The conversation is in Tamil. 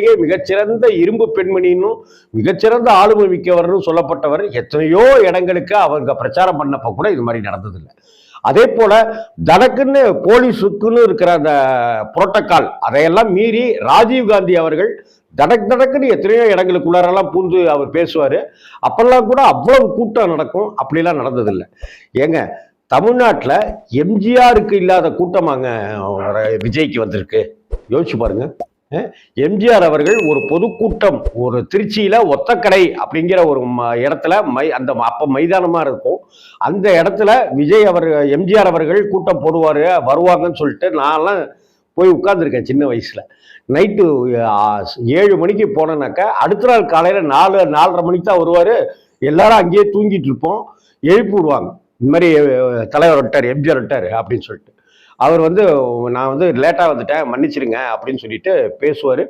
உலகிலேயே மிகச்சிறந்த இரும்பு பெண்மணின்னும் மிகச்சிறந்த ஆளுமை மிக்கவர்னு சொல்லப்பட்டவர் எத்தனையோ இடங்களுக்கு அவங்க பிரச்சாரம் பண்ணப்ப கூட இது மாதிரி நடந்ததில்லை. அதே போல தனக்குன்னு போலீஸுக்குன்னு இருக்கிற அந்த புரோட்டோகால் அதையெல்லாம் மீறி ராஜீவ்காந்தி அவர்கள் தடக்குன்னு எத்தனையோ இடங்களுக்குள்ளாரெல்லாம் பூந்து அவர் பேசுவார். அப்பெல்லாம் கூட அவ்வளவு கூட்டம் நடக்கும். அப்படிலாம் நடந்ததில்லை. ஏங்க, தமிழ்நாட்டில் எம்ஜிஆருக்கு இல்லாத கூட்டமாங்க விஜய்க்கு வந்திருக்கு. யோசிச்சு பாருங்க. எம்ஜிஆர் அவர்கள் ஒரு பொதுக்கூட்டம் ஒரு திருச்சியில ஒத்தக்கடை அப்படிங்கிற ஒரு இடத்துல அந்த அப்ப மைதானமா இருக்கும். அந்த இடத்துல விஜய் எம்ஜிஆர் அவர்கள் கூட்டம் போடுவாரு வருவாங்கன்னு சொல்லிட்டு நான்லாம் போய் உட்கார்ந்துருக்கேன் சின்ன வயசுல. நைட்டு 7 மணிக்கு போனேனாக்கா அடுத்த நாள் காலையில 4:30 மணிக்கு தான் வருவாரு. எல்லாரும் அங்கேயே தூங்கிட்டு இருப்போம். எழுப்பி விடுவாங்க, இந்த மாதிரி தலைவர் விட்டார், எம்ஜிஆர் விட்டார் அப்படின்னு சொல்லிட்டு. அவர் நான் லேட்டாக வந்துட்டேன், மன்னிச்சிருங்க அப்படின்னு சொல்லிட்டு பேசுவார்.